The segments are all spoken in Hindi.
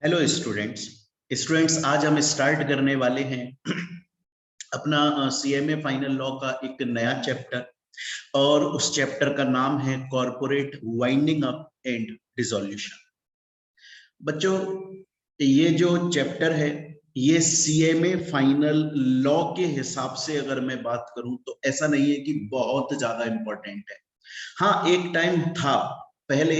Hello students. आज हम स्टार्ट करने वाले हैं अपना सीएमए फाइनल लॉ का एक नया चैप्टर। और उस चैप्टर का नाम है corporate winding up and dissolution. बच्चों, ये जो चैप्टर है ये सीएमए फाइनल लॉ के हिसाब से अगर मैं बात करूं तो ऐसा नहीं है कि बहुत ज्यादा इंपॉर्टेंट है। हाँ, एक टाइम था पहले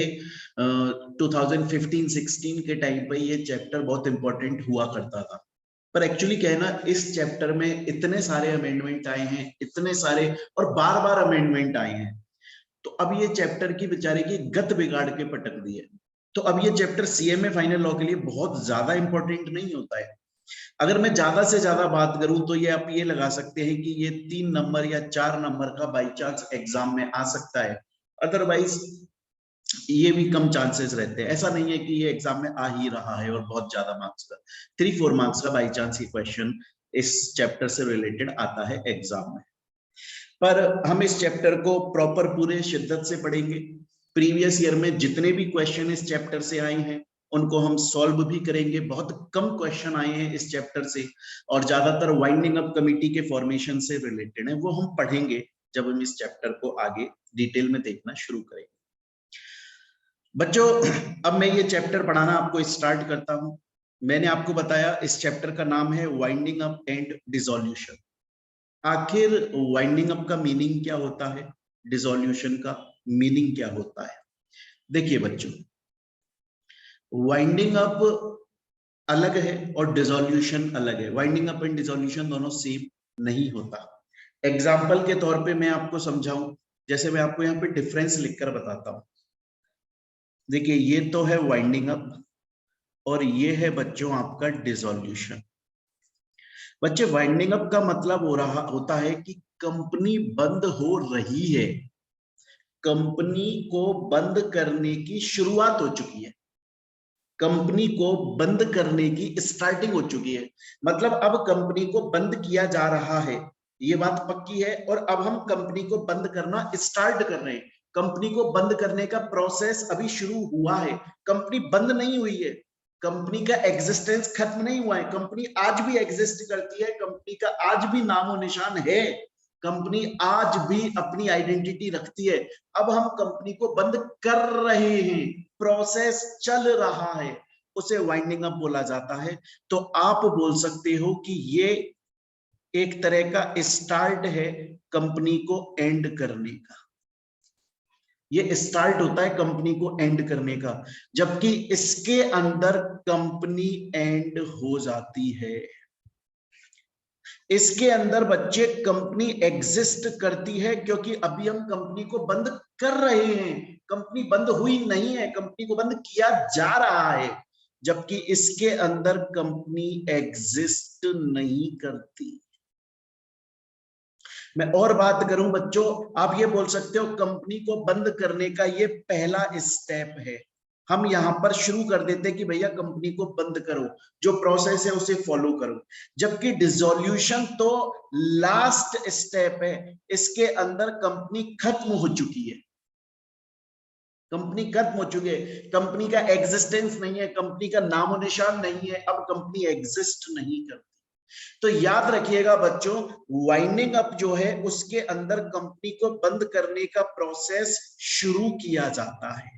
2015-16 के टाइम पे ये चैप्टर बहुत इंपॉर्टेंट हुआ करता था। पर एक्चुअली क्या है ना, इस चैप्टर में इतने सारे अमेंडमेंट आए हैं, इतने सारे और बार बार अमेंडमेंट आए हैं, तो अब ये चैप्टर की बेचारे की गत बिगाड़ के पटक दी है। तो अब ये चैप्टर सीएमए फाइनल लॉ के लिए बहुत ज्यादा इंपॉर्टेंट नहीं होता है। अगर मैं ज्यादा से ज्यादा बात करूं तो ये आप ये लगा सकते हैं कि ये 3 नंबर या 4 नंबर का बाई चांस एग्जाम में आ सकता है। अदरवाइज ये भी कम चांसेस रहते हैं। ऐसा नहीं है कि ये एग्जाम में आ ही रहा है और बहुत ज्यादा मार्क्स का 3-4 मार्क्स का बाई चांस ये क्वेश्चन इस चैप्टर से रिलेटेड आता है एग्जाम में। पर हम इस चैप्टर को प्रॉपर पूरे शिद्दत से पढ़ेंगे। प्रीवियस ईयर में जितने भी क्वेश्चन इस चैप्टर से आए हैं उनको हम सॉल्व भी करेंगे। बहुत कम क्वेश्चन आए हैं इस चैप्टर से और ज्यादातर वाइंडिंग अप कमिटी के फॉर्मेशन से रिलेटेड है, वो हम पढ़ेंगे जब हम इस चैप्टर को आगे डिटेल में देखना शुरू करेंगे। बच्चों, अब मैं ये चैप्टर पढ़ाना आपको स्टार्ट करता हूं। मैंने आपको बताया इस चैप्टर का नाम है वाइंडिंग अप एंड डिसोल्यूशन। आखिर वाइंडिंग अप का मीनिंग क्या होता है, डिसोल्यूशन का मीनिंग क्या होता है? देखिए बच्चों, वाइंडिंग अप अलग है और डिसोल्यूशन अलग है। वाइंडिंग अप एंड डिसोल्यूशन दोनों सेम नहीं होता। एग्जाम्पल के तौर पे मैं आपको समझाऊं, जैसे मैं आपको यहाँ पे डिफरेंस लिखकर बताता हूं। देखिए, ये तो है वाइंडिंग अप और ये है बच्चों आपका डिसोल्यूशन। बच्चे, वाइंडिंग अप का मतलब होता है कि कंपनी बंद हो रही है, कंपनी को बंद करने की शुरुआत हो चुकी है, कंपनी को बंद करने की स्टार्टिंग हो चुकी है। मतलब अब कंपनी को बंद किया जा रहा है, ये बात पक्की है। और अब हम कंपनी को बंद करना स्टार्ट कर रहे हैं। कंपनी को बंद करने का प्रोसेस अभी शुरू हुआ है, कंपनी बंद नहीं हुई है, कंपनी का एग्जिस्टेंस खत्म नहीं हुआ है। कंपनी आज भी एग्जिस्ट करती है, कंपनी का आज भी नामो निशान है, कंपनी आज भी अपनी आइडेंटिटी रखती है। अब हम कंपनी को बंद कर रहे हैं, प्रोसेस चल रहा है, उसे वाइंडिंग अप बोला जाता है। तो आप बोल सकते हो कि ये एक तरह का स्टार्ट है कंपनी को एंड करने का। ये स्टार्ट होता है कंपनी को एंड करने का, जबकि इसके अंदर कंपनी एंड हो जाती है। इसके अंदर बच्चे कंपनी एग्जिस्ट करती है, क्योंकि अभी हम कंपनी को बंद कर रहे हैं, कंपनी बंद हुई नहीं है, कंपनी को बंद किया जा रहा है। जबकि इसके अंदर कंपनी एग्जिस्ट नहीं करती। मैं और बात करूं बच्चों, आप ये बोल सकते हो कंपनी को बंद करने का ये पहला स्टेप है। हम यहां पर शुरू कर देते हैं कि भैया कंपनी को बंद करो, जो प्रोसेस है उसे फॉलो करो। जबकि डिसोल्यूशन तो लास्ट स्टेप है, इसके अंदर कंपनी खत्म हो चुकी है, कंपनी खत्म हो चुकी है, कंपनी का एग्जिस्टेंस नहीं है, कंपनी का नामो निशान नहीं है, अब कंपनी एग्जिस्ट नहीं करती। तो याद रखिएगा बच्चों, वाइंडिंग अप जो है उसके अंदर कंपनी को बंद करने का प्रोसेस शुरू किया जाता है।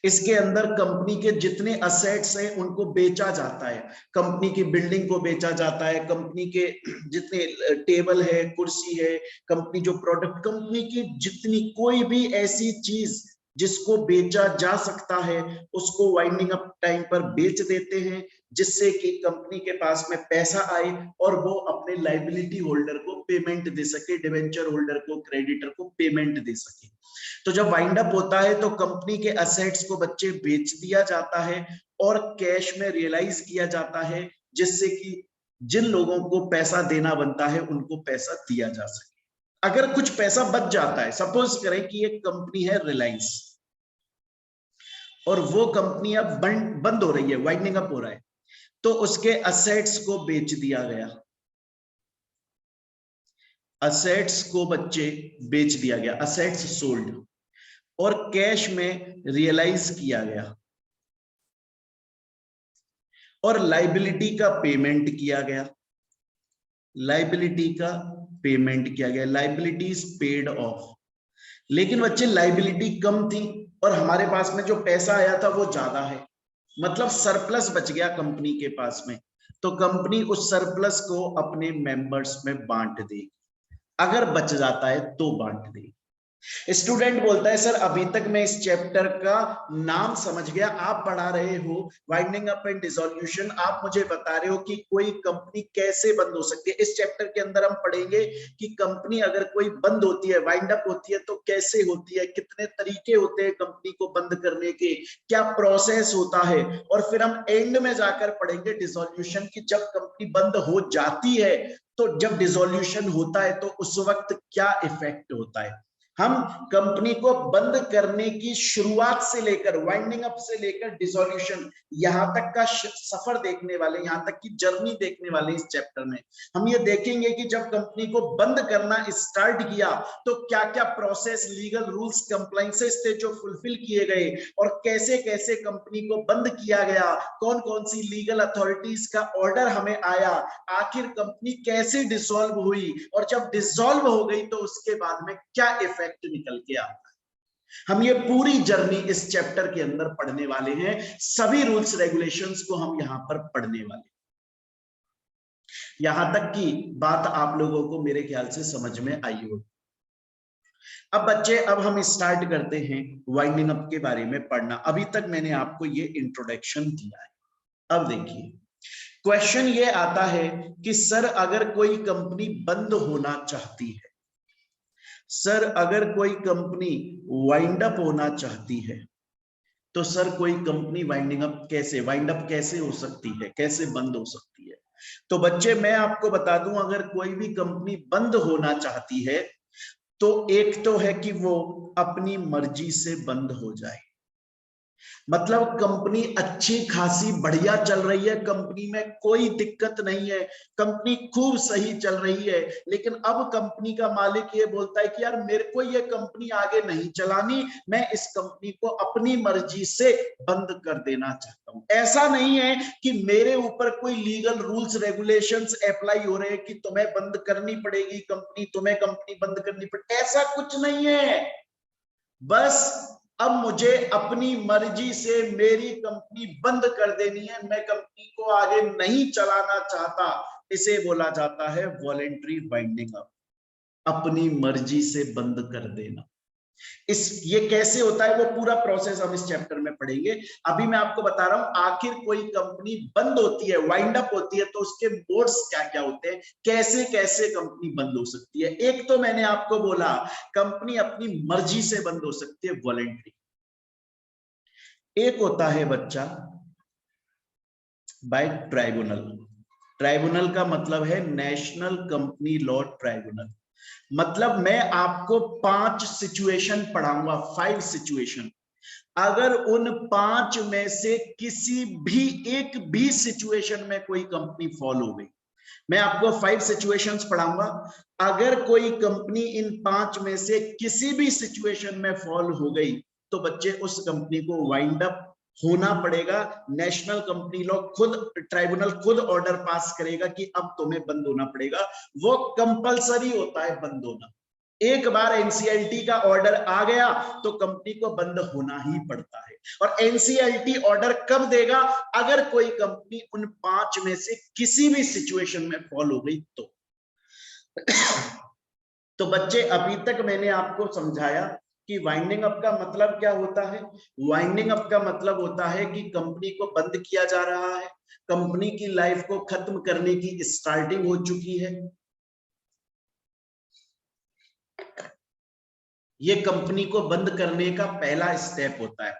इसके अंदर कंपनी के जितने असेट्स हैं उनको बेचा जाता है, कंपनी की बिल्डिंग को बेचा जाता है, कंपनी के जितने टेबल है, कुर्सी है, कंपनी जो प्रोडक्ट, कंपनी की जितनी कोई भी ऐसी चीज जिसको बेचा जा सकता है उसको वाइंडिंग अप टाइम पर बेच देते हैं, जिससे कि कंपनी के पास में पैसा आए और वो अपने लाइबिलिटी होल्डर को पेमेंट दे सके, डिवेंचर होल्डर को, क्रेडिटर को पेमेंट दे सके। तो जब वाइंड अप होता है तो कंपनी के असेट्स को बच्चे बेच दिया जाता है और कैश में रियलाइज किया जाता है, जिससे कि जिन लोगों को पैसा देना बनता है उनको पैसा दिया जा सके। अगर कुछ पैसा बच जाता है, सपोज करें कि एक कंपनी है रिलायंस और वो कंपनी अब बंद हो रही है, वाइंडिंग अप हो रहा है, तो उसके असेट्स को बेच दिया गया, असेट्स को बच्चे बेच दिया गया, असेट्स सोल्ड और कैश में रियलाइज किया गया। और लाइबिलिटी का पेमेंट किया गया, लाइबिलिटी का पेमेंट किया गया, लाइबिलिटी इज पेड ऑफ। लेकिन बच्चे लाइबिलिटी कम थी और हमारे पास में जो पैसा आया था वो ज्यादा है, मतलब सरप्लस बच गया कंपनी के पास में, तो कंपनी उस सरप्लस को अपने मेंबर्स में बांट देगी, अगर बच जाता है तो बांट देगी। स्टूडेंट बोलता है सर अभी तक मैं इस चैप्टर का नाम समझ गया, आप पढ़ा रहे हो वाइंडिंग अप एंड डिसोल्यूशन, आप मुझे बता रहे हो कि कोई कंपनी कैसे बंद हो सकती है। इस चैप्टर के अंदर हम पढ़ेंगे कि कंपनी अगर कोई बंद होती है, वाइंड अप होती है तो कैसे होती है, कितने तरीके होते हैं कंपनी को बंद करने के, क्या प्रोसेस होता है, और फिर हम एंड में जाकर पढ़ेंगे डिसोल्यूशन की, जब कंपनी बंद हो जाती है तो जब डिसोल्यूशन होता है तो उस वक्त क्या इफेक्ट होता है। हम कंपनी को बंद करने की शुरुआत से लेकर वाइंडिंग अप से लेकर डिसोल्यूशन यहां तक का सफर देखने वाले, यहां तक की जर्नी देखने वाले इस चैप्टर में। हम ये देखेंगे कि जब कंपनी को बंद करना स्टार्ट किया तो क्या क्या प्रोसेस, लीगल रूल्स, कंप्लायंसेस थे जो फुलफिल किए गए, और कैसे कैसे कंपनी को बंद किया गया, कौन कौन सी लीगल अथॉरिटीज का ऑर्डर हमें आया, आखिर कंपनी कैसे डिसॉल्व हुई, और जब डिसॉल्व हो गई तो उसके बाद में क्या इफेक्ट निकल के आता है। हम ये पूरी जर्नी इस चैप्टर के अंदर पढ़ने वाले हैं, सभी रूल्स रेगुलेशंस को हम यहां पर पढ़ने वाले हैं। यहां तक की बात आप लोगों को मेरे ख्याल से समझ में आई होगी। अब बच्चे, अब हम स्टार्ट करते हैं वाइंडिंग अप के बारे में पढ़ना। अभी तक मैंने आपको ये इंट्रोडक्शन दिया है। अब देखिए क्वेश्चन ये आता है कि सर अगर कोई कंपनी बंद होना चाहती है, सर अगर कोई कंपनी वाइंड अप होना चाहती है, तो सर कोई कंपनी वाइंडिंग अप कैसे, वाइंड अप कैसे हो सकती है, कैसे बंद हो सकती है। तो बच्चे मैं आपको बता दूं, अगर कोई भी कंपनी बंद होना चाहती है तो एक तो है कि वो अपनी मर्जी से बंद हो जाए, मतलब कंपनी अच्छी खासी बढ़िया चल रही है, कंपनी में कोई दिक्कत नहीं है, कंपनी खूब सही चल रही है, लेकिन अब कंपनी का मालिक ये बोलता है कि यार मेरे को ये कंपनी आगे नहीं चलानी, मैं इस कंपनी को अपनी मर्जी से बंद कर देना चाहता हूं। ऐसा नहीं है कि मेरे ऊपर कोई लीगल रूल्स रेगुलेशंस अप्लाई हो रहे हैं कि तुम्हें बंद करनी पड़ेगी कंपनी, तुम्हें कंपनी बंद करनी पड़ेगी, ऐसा कुछ नहीं है। बस अब मुझे अपनी मर्जी से मेरी कंपनी बंद कर देनी है, मैं कंपनी को आगे नहीं चलाना चाहता, इसे बोला जाता है वॉलेंटरी वाइंडिंग अप, अपनी मर्जी से बंद कर देना। ये कैसे होता है वो पूरा प्रोसेस हम इस चैप्टर में पढ़ेंगे। अभी मैं आपको बता रहा हूं आखिर कोई कंपनी बंद होती है, वाइंड अप होती है, तो उसके मोड्स क्या क्या होते हैं, कैसे कैसे कंपनी बंद हो सकती है। एक तो मैंने आपको बोला कंपनी अपनी मर्जी से बंद हो सकती है, वॉलेंटरी। एक होता है बच्चा बाय ट्राइब्यूनल। ट्राइब्यूनल का मतलब है नेशनल कंपनी लॉ ट्राइब्यूनल। मतलब मैं आपको 5 सिचुएशन पढ़ाऊंगा, 5 सिचुएशन। अगर उन 5 में से किसी भी एक भी सिचुएशन में कोई कंपनी फॉल हो गई, मैं आपको 5 सिचुएशंस पढ़ाऊंगा, अगर कोई कंपनी इन 5 में से किसी भी सिचुएशन में फॉल हो गई तो बच्चे उस कंपनी को वाइंड अप होना पड़ेगा। नेशनल कंपनी लॉ खुद, ट्राइब्यूनल खुद ऑर्डर पास करेगा कि अब तुम्हें बंद होना पड़ेगा, वो कंपलसरी होता है बंद होना। एक बार एनसीएलटी का ऑर्डर आ गया तो कंपनी को बंद होना ही पड़ता है। और एनसीएलटी ऑर्डर कब देगा, अगर कोई कंपनी उन 5 में से किसी भी सिचुएशन में फॉल हो गई तो बच्चे अभी तक मैंने आपको समझाया कि वाइंडिंग अप का मतलब क्या होता है। वाइंडिंग अप का मतलब होता है कि कंपनी को बंद किया जा रहा है, कंपनी की लाइफ को खत्म करने की स्टार्टिंग हो चुकी है, ये कंपनी को बंद करने का पहला स्टेप होता है।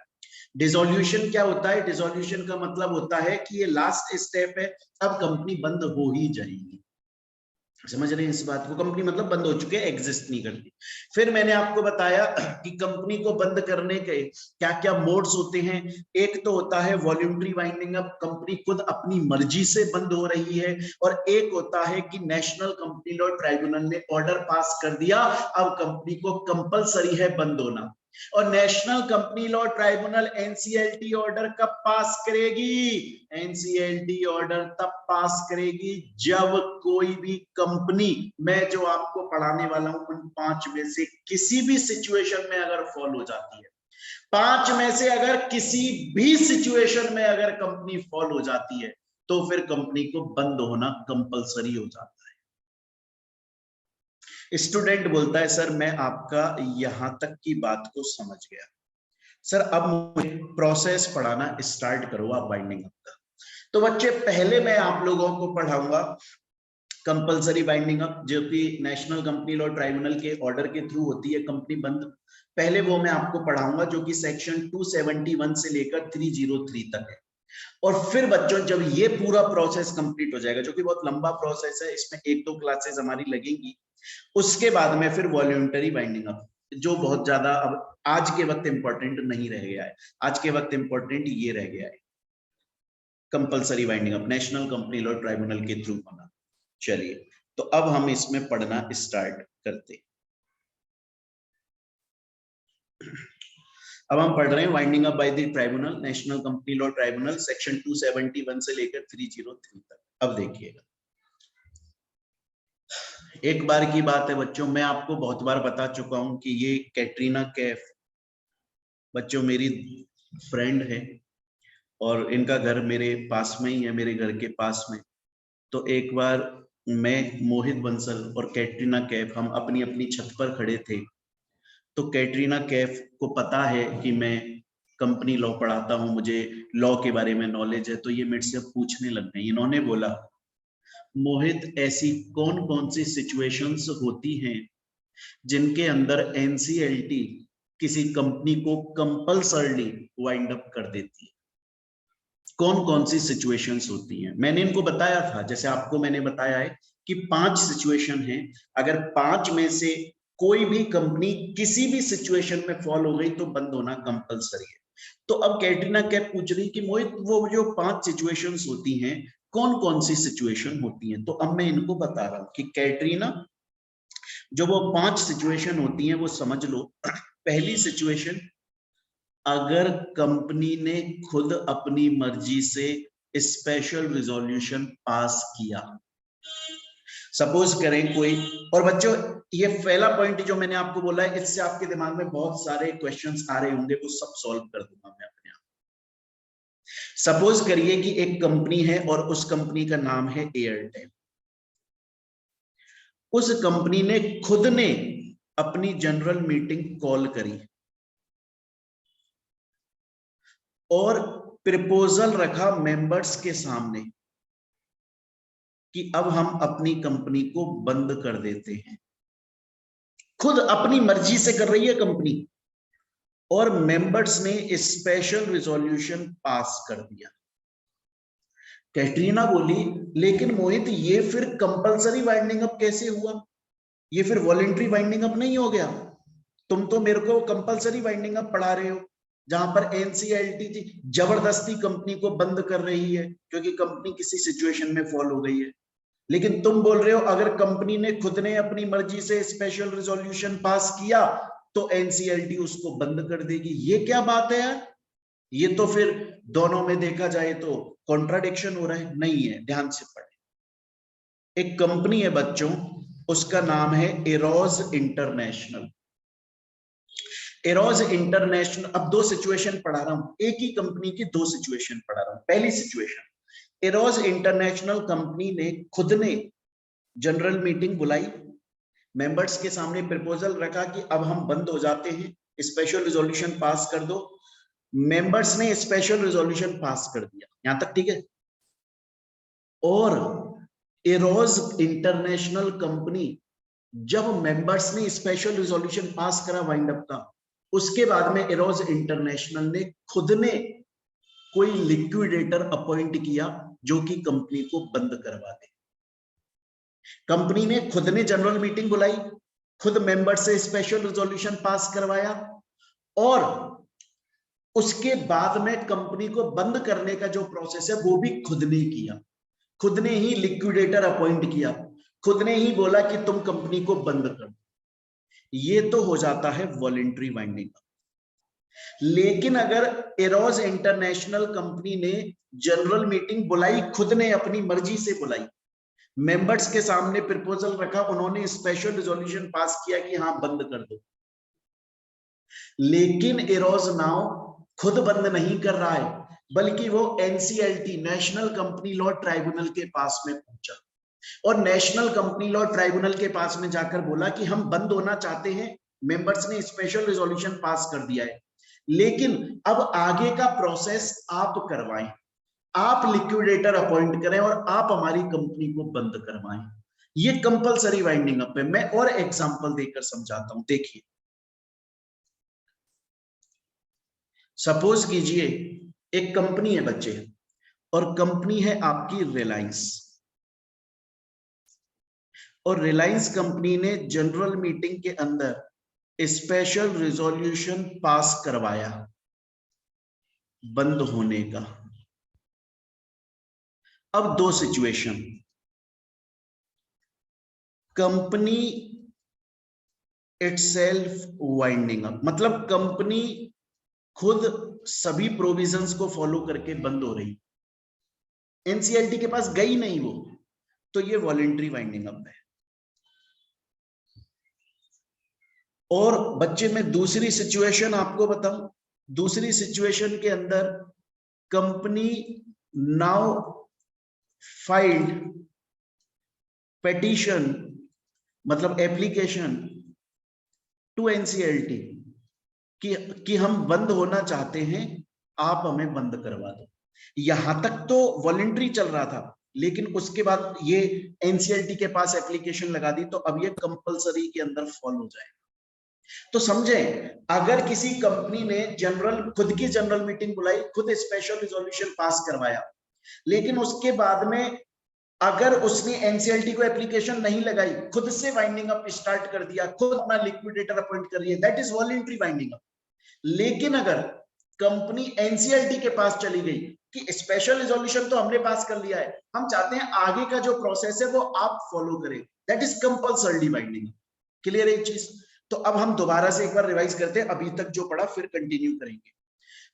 डिसोल्यूशन क्या होता है, डिसोल्यूशन का मतलब होता है कि ये लास्ट स्टेप है, अब कंपनी बंद हो ही जाएगी। समझ रहे हैं इस बात को, कंपनी मतलब बंद हो चुके, एग्जिस्ट नहीं करती। फिर मैंने आपको बताया कि कंपनी को बंद करने के क्या क्या मोड्स होते हैं। एक तो होता है वॉल्यूंटरी वाइंडिंग अप, कंपनी खुद अपनी मर्जी से बंद हो रही है, और एक होता है कि नेशनल कंपनी लॉ ट्राइब्यूनल ने ऑर्डर पास कर दिया, अब कंपनी को कंपलसरी है बंद होना। और national company law tribunal NCLT order कब पास करेगी? एनसीएलटी ऑर्डर तब पास करेगी जब कोई भी कंपनी, मैं जो आपको पढ़ाने वाला हूं उन 5 में से किसी भी सिचुएशन में अगर फॉल हो जाती है, 5 में से अगर किसी भी सिचुएशन में अगर कंपनी फॉल हो जाती है तो फिर कंपनी को बंद होना कंपलसरी हो जाता है। स्टूडेंट बोलता है सर मैं आपका यहां तक की बात को समझ गया, सर अब मुझे प्रोसेस पढ़ाना स्टार्ट करो आप बाइंडिंग अप का। तो बच्चे पहले मैं आप लोगों को पढ़ाऊंगा कंपलसरी बाइंडिंग अप, जो कि नेशनल कंपनी लॉ ट्राइब्यूनल के ऑर्डर के थ्रू होती है कंपनी बंद। पहले वो मैं आपको पढ़ाऊंगा जो कि सेक्शन 271 से लेकर 303 तक है। और फिर बच्चों जब ये पूरा प्रोसेस कंप्लीट हो जाएगा, जो कि बहुत लंबा प्रोसेस है, इसमें 1-2 क्लासेस हमारी लगेंगी, उसके बाद में फिर वॉल्यूंटरी बाइंडिंग अप, जो बहुत ज्यादा अब आज के वक्त इंपॉर्टेंट नहीं रह गया है। आज के वक्त इंपॉर्टेंट ये रह गया है compulsory binding up national company law tribunal के थ्रू होना। चलिए तो अब हम इसमें पढ़ना स्टार्ट करते। अब हम पढ़ रहे हैं winding up by the tribunal, national company law tribunal, section 271 से लेकर 303 तक। अब देखिएगा, एक बार की बात है बच्चों, मैं आपको बहुत बार बता चुका हूं कि ये कैटरीना कैफ बच्चों मेरी फ्रेंड है और इनका घर मेरे पास में ही है, मेरे घर के पास में। तो एक बार मैं, मोहित बंसल और कैटरीना कैफ, हम अपनी अपनी छत पर खड़े थे। तो कैटरीना कैफ को पता है कि मैं कंपनी लॉ पढ़ाता हूं, मुझे लॉ के बारे में नॉलेज है, तो ये मेरे से पूछने लग गई। इन्होंने बोला मोहित ऐसी कौन कौन सी सिचुएशंस होती हैं जिनके अंदर एनसीएलटी किसी कंपनी को कंपल्सरली वाइंड अप कर देती है? कौन कौन सी सिचुएशंस होती हैं? मैंने इनको बताया था, जैसे आपको मैंने बताया है कि 5 सिचुएशन हैं। अगर 5 में से कोई भी कंपनी किसी भी सिचुएशन में फॉल हो गई तो बंद होना कंपलसरी है। तो अब कैटरीना कैफ पूछ रही कि मोहित वो जो 5 सिचुएशंस होती हैं, कौन कौन सी सिचुएशन होती हैं? तो अब मैं इनको बता रहा हूं कि कैटरीना, जो वो 5 सिचुएशन होती हैं वो समझ लो। पहली सिचुएशन, अगर कंपनी ने खुद अपनी मर्जी से स्पेशल रिजोल्यूशन पास किया। सपोज करें कोई, और बच्चों ये पहला पॉइंट जो मैंने आपको बोला है, इससे आपके दिमाग में बहुत सारे क्वेश्चंस आ रहे होंगे, वो सब सॉल्व कर दूंगा मैं अपने आप। सपोज करिए कि एक कंपनी है और उस कंपनी का नाम है एयरटेल। उस कंपनी ने खुद ने अपनी जनरल मीटिंग कॉल करी और प्रपोजल रखा मेंबर्स के सामने कि अब हम अपनी कंपनी को बंद कर देते हैं। खुद अपनी मर्जी से कर रही है कंपनी, और मेंबर्स ने स्पेशल रिजोल्यूशन पास कर दिया। कैटरीना बोली लेकिन मोहित ये फिर कंपलसरी वाइंडिंग अप कैसे हुआ? ये फिर वॉलेंट्री वाइंडिंग अप नहीं हो गया? तुम तो मेरे को कंपलसरी वाइंडिंग अप पढ़ा रहे हो, जहां पर एनसीएलटी थी जबरदस्ती कंपनी को बंद कर रही है क्योंकि कंपनी किसी सिचुएशन में फॉल हो गई है। लेकिन तुम बोल रहे हो अगर कंपनी ने खुद ने अपनी मर्जी से स्पेशल रिजोल्यूशन पास किया तो एनसीएलटी उसको बंद कर देगी। ये क्या बात है यार? ये तो फिर दोनों में देखा जाए तो कॉन्ट्राडिक्शन हो रहा है। नहीं है, ध्यान से पढ़े। एक कंपनी है बच्चों, उसका नाम है एरोज इंटरनेशनल। एरोज इंटरनेशनल, अब 2 सिचुएशन पढ़ा रहा हूं, एक ही कंपनी की 2 सिचुएशन पढ़ा रहा हूं। पहली सिचुएशन, एरोज इंटरनेशनल कंपनी ने खुद ने जनरल मीटिंग बुलाई, मेंबर्स के सामने प्रपोजल रखा कि अब हम बंद हो जाते हैं, स्पेशल रिजोल्यूशन पास कर दो। मेंबर्स ने स्पेशल रिजोल्यूशन पास कर दिया, यहां तक ठीक है। और एरोज इंटरनेशनल कंपनी, जब मेंबर्स ने स्पेशल रिजोल्यूशन पास करा वाइंड अप का, उसके बाद में एरोज इंटरनेशनल ने खुद ने कोई लिक्विडेटर अपॉइंट किया जो कि कंपनी को बंद करवा दे। कंपनी ने खुद ने जनरल मीटिंग बुलाई, खुद मेंबर से स्पेशल रिजोल्यूशन पास करवाया, और उसके बाद में कंपनी को बंद करने का जो प्रोसेस है वो भी खुद ने किया। खुद ने ही लिक्विडेटर अपॉइंट किया, खुद ने ही बोला कि तुम कंपनी को बंद कर दो। ये तो हो जाता है वॉलेंट्री वाइंडिंग अप। लेकिन अगर एरोज इंटरनेशनल कंपनी ने जनरल मीटिंग बुलाई, खुद ने अपनी मर्जी से बुलाई, मेंबर्स के सामने प्रपोजल रखा, उन्होंने स्पेशल रिजोल्यूशन पास किया कि हाँ बंद कर दो, लेकिन एरोज नाउ खुद बंद नहीं कर रहा है, बल्कि वो NCLT national company law tribunal के पास में पहुंचा और नेशनल कंपनी लॉ ट्राइब्यूनल के पास में जाकर बोला कि हम बंद होना चाहते हैं, मेंबर्स ने स्पेशल रिजोल्यूशन पास कर दिया है, लेकिन अब आगे का प्रोसेस आप करवाएं, आप लिक्विडेटर अपॉइंट करें और आप हमारी कंपनी को बंद करवाएं। ये कंपलसरी वाइंडिंग अप है। मैं और एग्जांपल देकर समझाता हूं। देखिए, सपोज कीजिए एक कंपनी है बच्चे, और कंपनी है आपकी रिलायंस, और रिलायंस कंपनी ने जनरल मीटिंग के अंदर स्पेशल रिजोल्यूशन पास करवाया बंद होने का। अब दो situation, company itself winding up, मतलब कंपनी खुद सभी प्रोविजंस को फॉलो करके बंद हो रही, एनसीएलटी के पास गई नहीं वो, तो ये वॉलेंट्री वाइंडिंग अप है। और बच्चे में दूसरी सिचुएशन आपको बताऊं, दूसरी सिचुएशन के अंदर कंपनी नाउ फाइल्ड पेटिशन, मतलब एप्लीकेशन टू एनसीएलटी कि हम बंद होना चाहते हैं, आप हमें बंद करवा दो। यहां तक तो वॉलेंट्री चल रहा था, लेकिन उसके बाद ये एनसीएलटी के पास एप्लीकेशन लगा दी, तो अब ये कंपलसरी के अंदर फॉलो हो जाएगा। तो समझें, अगर किसी कंपनी ने खुद की जनरल मीटिंग बुलाई, खुद स्पेशल रिजोल्यूशन पास करवाया, लेकिन उसके बाद में अगर उसने एनसीएलटी को एप्लीकेशन नहीं लगाई, खुद से वाइंडिंग अप स्टार्ट कर दिया, खुद अपना लिक्विडेटर अपॉइंट कर दिया, that is voluntary winding up. लेकिन अगर कंपनी एनसीएलटी के पास चली गई कि स्पेशल रिजोल्यूशन तो हमने पास कर लिया है, हम चाहते हैं आगे का जो प्रोसेस है वो आप फॉलो करें, that is compulsory winding. Clear है ये चीज? तो अब हम दोबारा से एक बार रिवाइज करते हैं, अभी तक जो पढ़ा फिर कंटिन्यू करेंगे।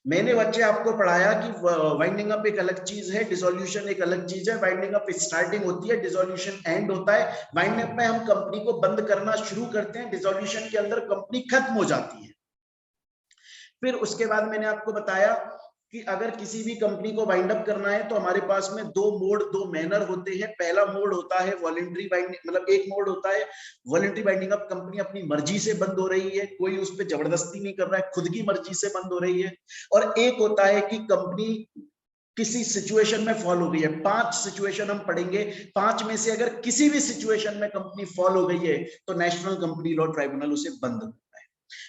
मैंने बच्चे आपको पढ़ाया कि वाइंडिंग अप एक अलग चीज है, डिसोल्यूशन एक अलग चीज है। वाइंडिंग अप स्टार्टिंग होती है, डिसोल्यूशन एंड होता है। वाइंडिंग अप में हम कंपनी को बंद करना शुरू करते हैं, डिसोल्यूशन के अंदर कंपनी खत्म हो जाती है। फिर उसके बाद मैंने आपको बताया कि अगर किसी भी कंपनी को वाइंड अप करना है तो हमारे पास में दो मोड, दो मैनर होते हैं। पहला मोड होता है वॉलंटरी वाइंडिंग, मतलब एक मोड होता है वॉलंटरी वाइंडिंग अप, कंपनी अपनी मर्जी से बंद हो रही है, कोई उस पर जबरदस्ती नहीं कर रहा है, खुद की मर्जी से बंद हो रही है। और एक होता है कि कंपनी किसी सिचुएशन में फॉल हो गई है। 5 सिचुएशन हम पढ़ेंगे, 5 में से अगर किसी भी सिचुएशन में कंपनी फॉल हो गई है तो नेशनल कंपनी लॉ ट्राइब्यूनल उसे बंद करता है।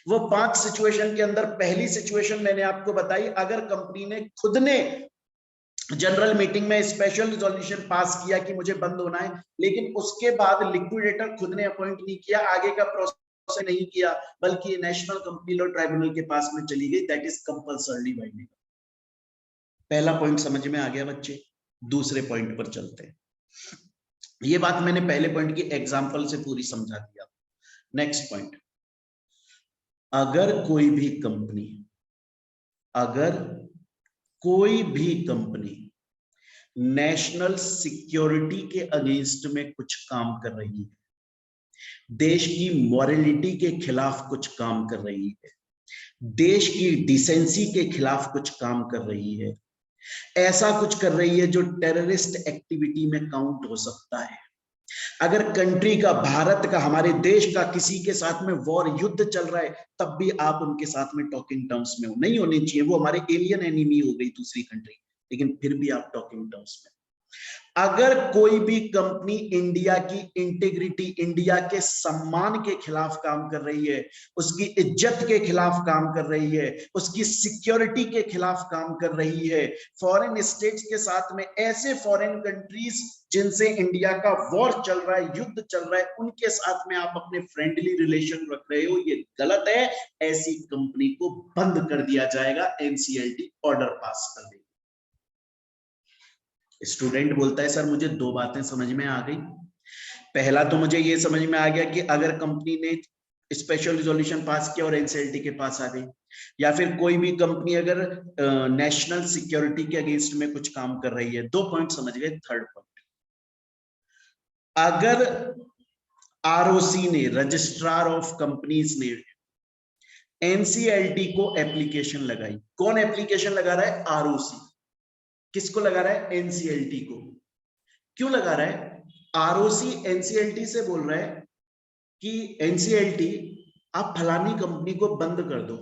वो 5 सिचुएशन के अंदर पहली सिचुएशन मैंने आपको बताई, अगर कंपनी ने खुद ने जनरल मीटिंग में स्पेशल रिजोल्यूशन पास किया कि मुझे बंद होना है, लेकिन उसके बाद लिक्विडेटर खुद ने अपॉइंट नहीं किया, आगे का प्रोसेस नहीं किया, बल्कि नेशनल कंपनी लॉ ट्राइब्यूनल के पास में चली गई, दैट इज कंपल्सरी वाइंडिंग। पहला पॉइंट समझ में आ गया बच्चे? दूसरे पॉइंट पर चलते हैं। ये बात मैंने पहले पॉइंट की एग्जांपल से पूरी समझा दिया। नेक्स्ट पॉइंट, अगर कोई भी कंपनी नेशनल सिक्योरिटी के अगेंस्ट में कुछ काम कर रही है, देश की मॉरलिटी के खिलाफ कुछ काम कर रही है, देश की डिसेंसी के खिलाफ कुछ काम कर रही है, ऐसा कुछ कर रही है जो टेररिस्ट एक्टिविटी में काउंट हो सकता है, अगर कंट्री का, भारत का, हमारे देश का किसी के साथ में वॉर, युद्ध चल रहा है, तब भी आप उनके साथ में टॉकिंग टर्म्स में हो, नहीं होने चाहिए, वो हमारे एलियन एनिमी हो गई दूसरी कंट्री, लेकिन फिर भी आप टॉकिंग टर्म्स में। अगर कोई भी कंपनी इंडिया की इंटीग्रिटी, इंडिया के सम्मान के खिलाफ काम कर रही है, उसकी इज्जत के खिलाफ काम कर रही है, उसकी सिक्योरिटी के खिलाफ काम कर रही है, फॉरेन स्टेट्स के साथ में, ऐसे फॉरेन कंट्रीज जिनसे इंडिया का वॉर चल रहा है, युद्ध चल रहा है, उनके साथ में आप अपने फ्रेंडली रिलेशन रख रहे हो, ये गलत है। ऐसी कंपनी को बंद कर दिया जाएगा, एनसीएलटी ऑर्डर पास कर देगी। स्टूडेंट बोलता है सर मुझे 2 बातें समझ में आ गई। पहला तो मुझे ये समझ में आ गया कि अगर कंपनी ने स्पेशल रिजोल्यूशन पास किया और एनसीएलटी के पास आ गई, या फिर कोई भी कंपनी अगर नेशनल सिक्योरिटी के अगेंस्ट में कुछ काम कर रही है। 2 पॉइंट समझ गए। थर्ड पॉइंट, अगर आरओसी ने, रजिस्ट्रार ऑफ कंपनीज ने एनसीएलटी को एप्लीकेशन लगाई, कौन एप्लीकेशन लगा रहा है? आरओसी। किसको लगा रहा है? एनसीएलटी को। क्यों लगा रहा है? आरओसी एनसीएलटी से बोल रहा है कि एनसीएलटी आप फलानी कंपनी को बंद कर दो,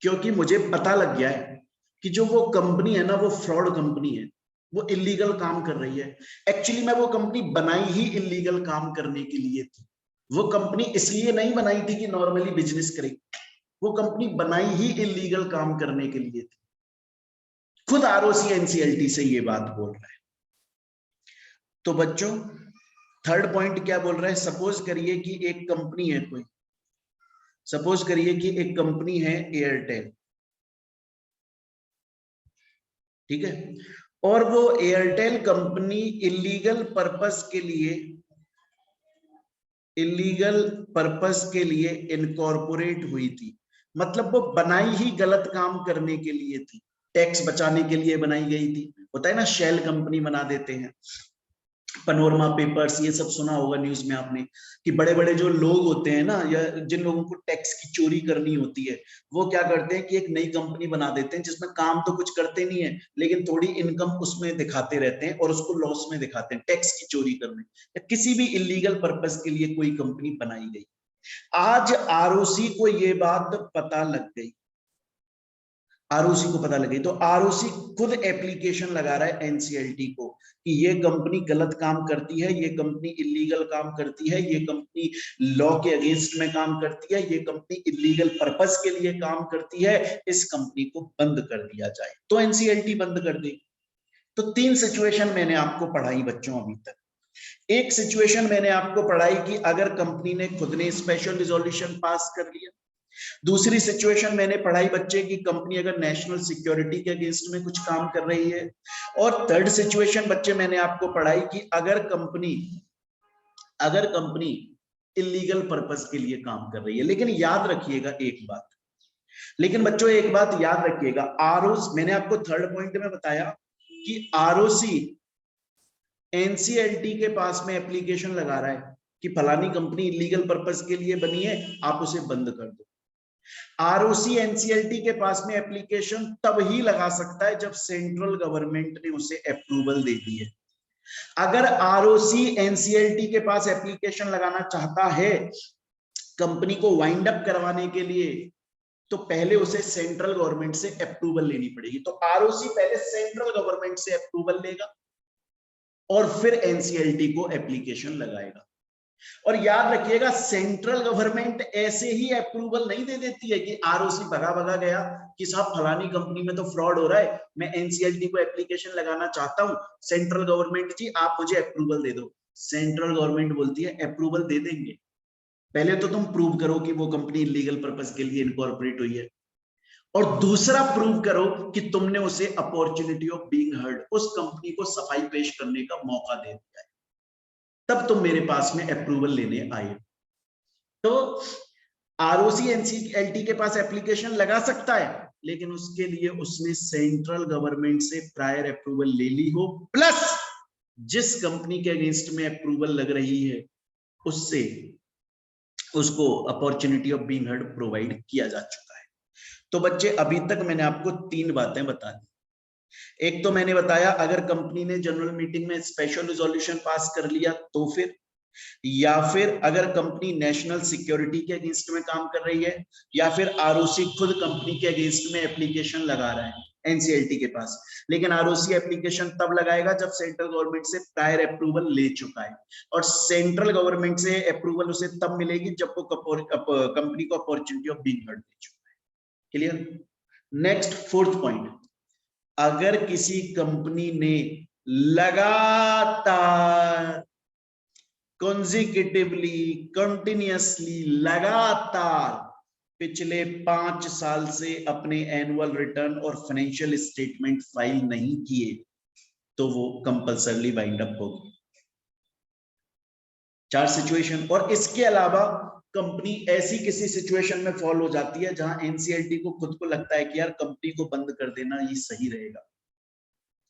क्योंकि मुझे पता लग गया है कि जो वो कंपनी है ना, वो फ्रॉड कंपनी है, वो इलीगल काम कर रही है। एक्चुअली मैं वो कंपनी बनाई ही इलीगल काम करने के लिए थी। वो कंपनी इसलिए नहीं बनाई थी कि नॉर्मली बिजनेस करे, वो कंपनी बनाई ही इलीगल काम करने के लिए थी। खुद आरओसी एनसीएलटी से ये बात बोल रहा है। तो बच्चों थर्ड पॉइंट क्या बोल रहा है? सपोज करिए कि एक कंपनी है कोई, सपोज करिए कि एक कंपनी है एयरटेल, ठीक है, और वो एयरटेल कंपनी इलीगल पर्पस के लिए इनकॉर्पोरेट हुई थी। मतलब वो बनाई ही गलत काम करने के लिए थी, टैक्स बचाने के लिए बनाई गई थी। होता है ना, शेल कंपनी बना देते हैं, पनोरमा पेपर्स, ये सब सुना होगा न्यूज में आपने, कि बड़े बड़े जो लोग होते हैं ना, या जिन लोगों को टैक्स की चोरी करनी होती है, वो क्या करते हैं कि एक नई कंपनी बना देते हैं जिसमें काम तो कुछ करते नहीं है, लेकिन थोड़ी इनकम उसमें दिखाते रहते हैं और उसको लॉस में दिखाते हैं, टैक्स की चोरी करने या किसी भी इलीगल पर्पस के लिए कोई कंपनी बनाई गई। आज आरओसी को ये बात पता लग गई, आरओसी को पता लगी, तो आरओसी खुद एप्लीकेशन लगा रहा है एनसीएलटी को कि ये कंपनी गलत काम करती है, ये कंपनी इलीगल काम करती है, ये कंपनी लॉ के अगेंस्ट में काम करती है, ये कंपनी इलीगल पर्पस के लिए काम करती है, इस कंपनी को बंद कर दिया जाए। तो एनसीएलटी बंद कर देगी। तो 3 सिचुएशन मैंने आपको पढ़ाई बच्चों अभी तक। एक सिचुएशन मैंने आपको पढ़ाई कि अगर कंपनी ने खुद ने स्पेशल रिजोल्यूशन पास कर लिया। दूसरी सिचुएशन मैंने पढ़ाई बच्चे की, कंपनी अगर नेशनल सिक्योरिटी के अगेंस्ट में कुछ काम कर रही है। और थर्ड सिचुएशन बच्चे मैंने आपको पढ़ाई कि अगर कंपनी इलीगल पर्पस के लिए काम कर रही है। लेकिन याद रखिएगा एक बात, लेकिन बच्चों एक बात याद रखिएगा, आरओसी, मैंने आपको थर्ड पॉइंट में बताया कि आरओसी एनसीएलटी के पास में एप्लीकेशन लगा रहा है कि फलानी कंपनी इलीगल पर्पस के लिए बनी है, आप उसे बंद कर दो। आरओसी एनसीएलटी के पास में एप्लीकेशन तब ही लगा सकता है जब सेंट्रल गवर्नमेंट ने उसे अप्रूवल दे दी है। अगर आरओसी एनसीएलटी के पास एप्लीकेशन लगाना चाहता है कंपनी को वाइंड अप करवाने के लिए, तो पहले उसे सेंट्रल गवर्नमेंट से अप्रूवल लेनी पड़ेगी। तो आरओसी पहले सेंट्रल गवर्नमेंट से अप्रूवल लेगा और फिर एनसीएलटी को एप्लीकेशन लगाएगा। और याद रखिएगा, सेंट्रल गवर्नमेंट ऐसे ही अप्रूवल नहीं दे देती है कि आरओसी भगा गया कि साहब फलानी कंपनी में तो फ्रॉड हो रहा है, मैं एनसीएलटी को एप्लीकेशन लगाना चाहता हूं, सेंट्रल गवर्नमेंट जी आप मुझे अप्रूवल दे दो। सेंट्रल गवर्नमेंट बोलती है अप्रूवल दे देंगे, पहले तो तुम प्रूव करो कि वो कंपनी इलीगल पर्पस के लिए इनकॉर्पोरेट हुई है, और दूसरा प्रूव करो कि तुमने उसे अपॉर्चुनिटी ऑफ बीइंग हर्ड, उस कंपनी को सफाई पेश करने का मौका दे दिया है, तब तुम मेरे पास में अप्रूवल लेने आए। तो आरओसी एनसीएलटी के पास एप्लीकेशन लगा सकता है, लेकिन उसके लिए उसने सेंट्रल गवर्नमेंट से प्रायर अप्रूवल ले ली हो, प्लस जिस कंपनी के अगेंस्ट में अप्रूवल लग रही है उससे उसको opportunity of being heard provide किया जा चुका है। तो बच्चे अभी तक मैंने आपको 3 बातें बता दी। एक तो मैंने बताया अगर कंपनी ने जनरल मीटिंग में स्पेशल रिजोल्यूशन पास कर लिया तो फिर, या फिर अगर कंपनी नेशनल सिक्योरिटी के अगेंस्ट में काम कर रही है, या फिर आरओसी खुद कंपनी के अगेंस्ट में एप्लीकेशन लगा रहा है एनसीएलटी के पास। लेकिन आरओसी एप्लीकेशन तब लगाएगा जब सेंट्रल गवर्नमेंट से प्रायर अप्रूवल ले चुका है, और सेंट्रल गवर्नमेंट से अप्रूवल उसे तब मिलेगी जब वो कंपनी को opportunity of being heard they चुका है। क्लियर? नेक्स्ट फोर्थ पॉइंट, अगर किसी कंपनी ने लगातार कंसेक्यूटिवली कंटिन्यूअसली लगातार पिछले 5 साल से अपने एनुअल रिटर्न और फाइनेंशियल स्टेटमेंट फाइल नहीं किए तो वो कंपल्सरली वाइंड अप होगी। 4 सिचुएशन। और इसके अलावा कंपनी ऐसी किसी सिचुएशन में फॉल हो जाती है जहां एनसीएलटी को खुद को लगता है कि यार कंपनी को बंद कर देना ये सही रहेगा,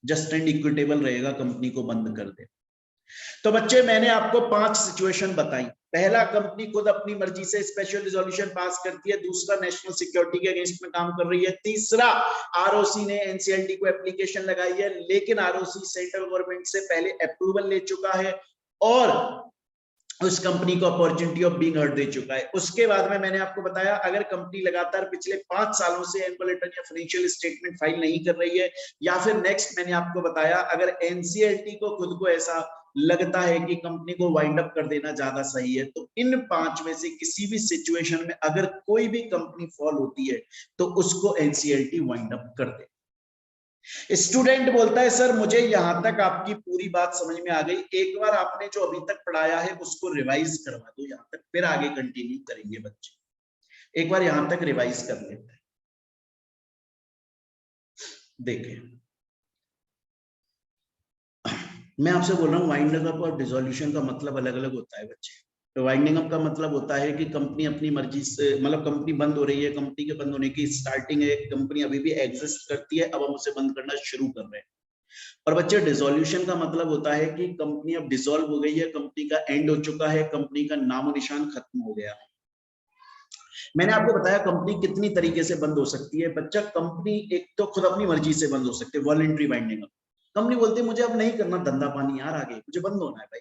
जस्ट एंड इक्विटेबल रहेगा कंपनी को बंद कर दे। तो बच्चे मैंने आपको 5 सिचुएशन बताई। पहला, कंपनी खुद अपनी मर्जी से स्पेशल रिजोल्यूशन पास करती है। दूसरा, नेशनल सिक्योरिटी के अगेंस्ट में काम कर रही है। तीसरा, आरओसी ने एनसीएलटी को एप्लीकेशन लगाई है, लेकिन आरओसी सेंट्रल गवर्नमेंट से पहले अप्रूवल ले चुका है और उस कंपनी को opportunity of being heard they चुका है। उसके बाद में मैंने आपको बताया, अगर कंपनी लगातार पिछले 5 सालों से एनुअल रिटर्न या फाइनेंशियल स्टेटमेंट फाइल नहीं कर रही है, या फिर नेक्स्ट मैंने आपको बताया, अगर एनसीएलटी को खुद को ऐसा लगता है कि कंपनी को वाइंड अप कर देना ज्यादा सही है, तो इन 5 में से किसी भी सिचुएशन में अगर कोई भी कंपनी फॉल होती है तो उसको एनसीएलटी वाइंड अप कर दे। स्टूडेंट बोलता है सर मुझे यहां तक आपकी पूरी बात समझ में आ गई, एक बार आपने जो अभी तक पढ़ाया है उसको रिवाइज करवा दो यहां तक, फिर आगे कंटिन्यू करेंगे बच्चे। एक बार यहां तक रिवाइज कर लेते हैं। देखें, मैं आपसे बोल रहा हूँ वाइंडिंग अप और डिसोल्यूशन का मतलब अलग अलग होता है बच्चे। तो वाइंडिंग अप का मतलब होता है कि कंपनी अपनी मर्जी से, मतलब कंपनी बंद हो रही है, कंपनी के बंद होने की स्टार्टिंग है, कंपनी अभी भी एग्जिस्ट करती है, अब हम उसे बंद करना शुरू कर रहे हैं। और बच्चे डिसोल्यूशन का मतलब होता है कि कंपनी अब डिसॉल्व हो गई है, कंपनी का एंड हो चुका है, कंपनी का नामो निशान खत्म हो गया। मैंने आपको बताया कंपनी कितनी तरीके से बंद हो सकती है बच्चा। कंपनी एक तो खुद अपनी मर्जी से बंद हो सकती है, वॉलंटरी वाइंडिंग अप। कंपनी बोलती है मुझे अब नहीं करना धंधा पानी यार, आगे मुझे बंद होना है भाई,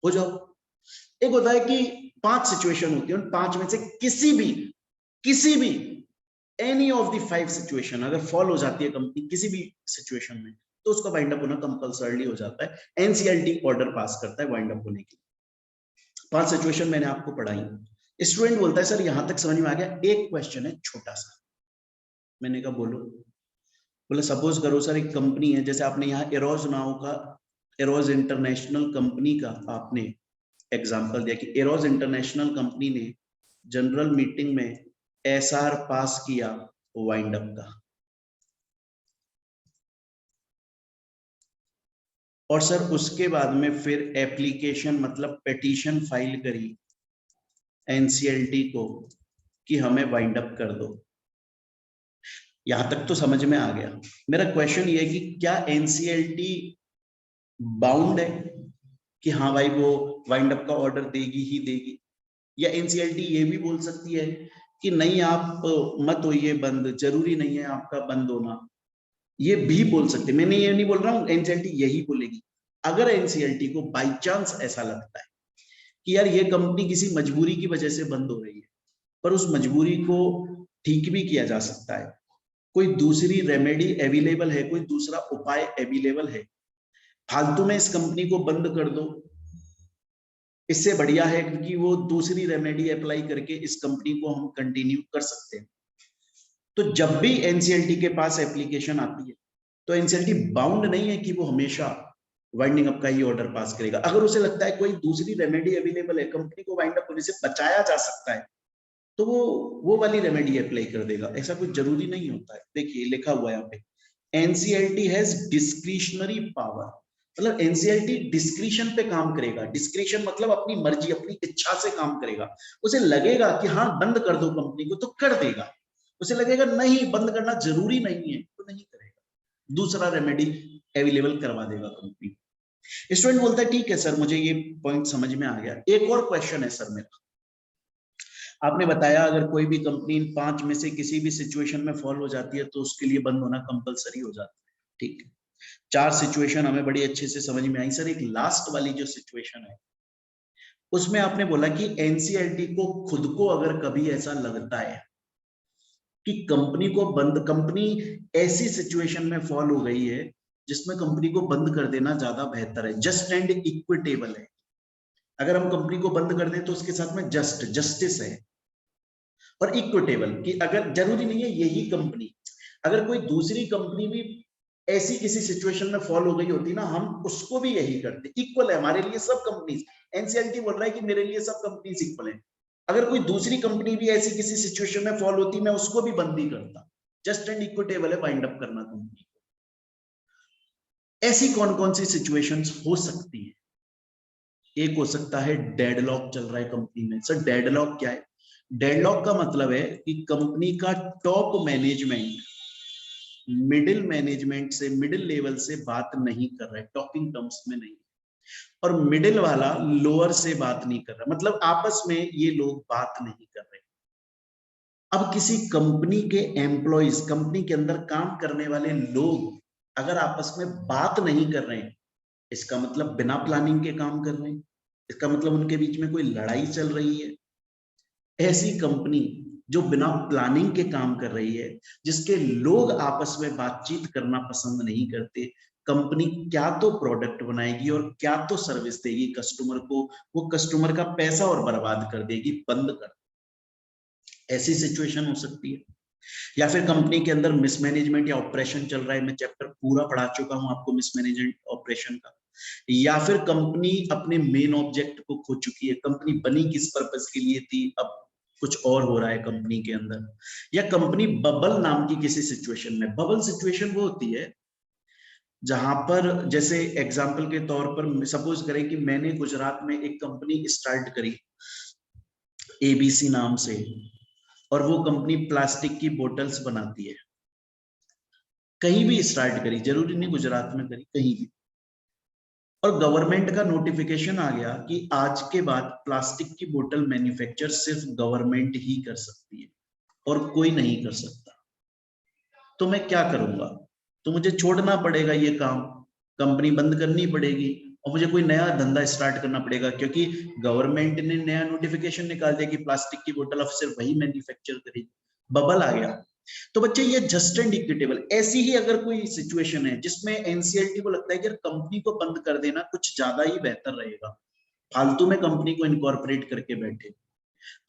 हो जाओ। एक होता है कि 5 सिचुएशन होती है, उन 5 में से किसी भी एनी ऑफ द 5 सिचुएशन अगर फॉल हो जाती है कंपनी किसी भी सिचुएशन में, तो उसका वाइंड अप होना कंपलसरी हो जाता है। एनसीएलटी ऑर्डर पास करता है वाइंड अप होने की। 5 सिचुएशन मैंने आपको पढ़ाई। स्टूडेंट बोलता है सर यहां तक समझ में आ गया, एक क्वेश्चन है छोटा सा। मैंने कहा बोलो। बोले सपोज करो सर एक कंपनी है, जैसे आपने यहाँ एरोज नाउ का, एरोज इंटरनेशनल कंपनी का आपने एग्जांपल दिया कि एरोज इंटरनेशनल कंपनी ने जनरल मीटिंग में एसआर पास किया वाइंड अप का, और सर उसके बाद में फिर एप्लीकेशन मतलब पिटीशन फाइल करी एनसीएलटी को कि हमें वाइंड अप कर दो। यहां तक तो समझ में आ गया। मेरा क्वेश्चन ये है कि क्या एनसीएलटी बाउंड है कि हाँ भाई वो वाइंड अप का ऑर्डर देगी ही देगी, या एनसीएलटी ये भी बोल सकती है कि नहीं आप मत होइए बंद, जरूरी नहीं है आपका बंद होना, ये भी बोल सकते। मैंने ये नहीं बोल रहा हूँ एनसीएलटी यही बोलेगी। अगर एनसीएलटी को बाई चांस ऐसा लगता है कि यार ये कंपनी किसी मजबूरी की वजह से बंद हो रही है, पर उस मजबूरी को ठीक भी किया जा सकता है, कोई दूसरी रेमेडी अवेलेबल है, कोई दूसरा उपाय अवेलेबल है, फालतू में इस कंपनी को बंद कर दो, इससे बढ़िया है क्योंकि वो दूसरी रेमेडी अप्लाई करके इस कंपनी को हम कंटिन्यू कर सकते हैं। तो जब भी एनसीएलटी के पास एप्लीकेशन आती है तो एनसीएलटी बाउंड नहीं है कि वो हमेशा वाइंडिंग अप का ही ऑर्डर पास करेगा। अगर उसे लगता है कोई दूसरी रेमेडी अवेलेबल है, कंपनी को वाइंड अप होने से बचाया जा सकता है, तो वो वाली रेमेडी अप्लाई कर देगा। ऐसा कुछ जरूरी नहीं होता है। देखिए लिखा हुआ है यहाँ पे, एनसीएलटी हैज डिस्क्रिशनरी पावर, मतलब एनसीएलटी डिस्क्रिशन पे काम करेगा। डिस्क्रिशन मतलब अपनी मर्जी अपनी इच्छा से काम करेगा। उसे लगेगा कि हाँ बंद कर दो कंपनी को तो कर देगा, उसे लगेगा नहीं बंद करना जरूरी नहीं है तो नहीं करेगा, दूसरा रेमेडी अवेलेबल करवा देगा कंपनी। स्टूडेंट बोलता है ठीक है सर मुझे ये पॉइंट समझ में आ गया। एक और क्वेश्चन है सर मेरा, आपने बताया अगर कोई भी कंपनी इन 5 में से किसी भी सिचुएशन में फॉल हो जाती है तो उसके लिए बंद होना कंपलसरी हो जाता है। ठीक है, 4 सिचुएशन हमें बड़ी अच्छे से समझ में आई। सर एक लास्ट वाली जो सिचुएशन है उसमें आपने बोला कि एनसीएलटी को खुद को अगर कभी ऐसा लगता है कि कंपनी ऐसी सिचुएशन में फॉल हो गई है जिसमें कंपनी को बंद कर देना ज्यादा बेहतर है, जस्ट एंड इक्विटेबल है। अगर हम कंपनी को बंद कर दें तो उसके साथ में जस्टिस है और इक्विटेबल, कि अगर जरूरी नहीं है यही कंपनी, अगर कोई दूसरी कंपनी भी ऐसी किसी सिचुएशन में फॉल हो गई होती ना, हम उसको भी यही करते। इक्वल है हमारे लिए सब कंपनीज। एनसीएलटी बोल रहा है कि मेरे लिए सब कंपनीज इक्वल है। अगर कोई दूसरी कंपनी भी ऐसी किसी सिचुएशन में फॉल होती मैं उसको भी बंद ही करता। जस्ट एंड इक्विटेबल है वाइंड अप करना कंपनी को। ऐसी कौन कौन सी सिचुएशंस हो सकती है एक हो सकता है डेडलॉक चल रहा है कंपनी में। सर डेडलॉक क्या है? डेडलॉक का मतलब है कि कंपनी का टॉप मैनेजमेंट मिडिल मैनेजमेंट से, मिडिल लेवल से बात नहीं कर रहा है, टॉकिंग टर्म्स में नहीं, और मिडिल वाला लोअर से बात नहीं कर रहा, मतलब आपस में ये लोग बात नहीं कर रहे। अब किसी कंपनी के एम्प्लॉइज, कंपनी के अंदर काम करने वाले लोग अगर आपस में बात नहीं कर रहे हैं, इसका मतलब बिना प्लानिंग के काम कर रहे हैं, इसका मतलब उनके बीच में कोई लड़ाई चल रही है। ऐसी कंपनी जो बिना प्लानिंग के काम कर रही है, जिसके लोग आपस में बातचीत करना पसंद नहीं करते, कंपनी क्या तो प्रोडक्ट बनाएगी और क्या तो सर्विस देगी कस्टमर को, वो कस्टमर का पैसा और बर्बाद कर देगी, बंद कर, ऐसी सिचुएशन हो सकती है। या फिर कंपनी के अंदर मिसमैनेजमेंट या ऑपरेशन चल रहा है, मैं चैप्टर पूरा पढ़ा चुका हूं आपको मिसमैनेजमेंट ऑपरेशन का। या फिर कंपनी अपने मेन ऑब्जेक्ट को खो चुकी है, कंपनी बनी किस पर्पस के लिए थी, अब कुछ और हो रहा है कंपनी के अंदर। या कंपनी बबल नाम की किसी सिचुएशन में, बबल सिचुएशन वो होती है जहां पर, जैसे एग्जांपल के तौर पर सपोज करें कि मैंने गुजरात में एक कंपनी स्टार्ट करी एबीसी नाम से, और वो कंपनी प्लास्टिक की बोतल्स बनाती है, कहीं भी स्टार्ट करी, जरूरी नहीं गुजरात में करी, कहीं भी, और गवर्नमेंट का नोटिफिकेशन आ गया कि आज के बाद प्लास्टिक की बोतल मैन्युफैक्चर सिर्फ गवर्नमेंट ही कर सकती है और कोई नहीं कर सकता, तो मैं क्या करूंगा? तो मुझे छोड़ना पड़ेगा ये काम, कंपनी बंद करनी पड़ेगी और मुझे कोई नया धंधा स्टार्ट करना पड़ेगा, क्योंकि गवर्नमेंट ने नया नोटिफिकेशन निकाल दिया कि प्लास्टिक की बोतल अब सिर्फ वही मैन्युफैक्चर करेगी, बबल आ गया। तो बच्चे ये जस्ट एंड इक्विटेबल, ऐसी ही अगर कोई सिचुएशन है जिसमें एनसीएलटी को लगता है कि कंपनी को बंद कर देना कुछ ज्यादा ही बेहतर रहेगा, फालतू में कंपनी को इनकॉर्पोरेट करके बैठे,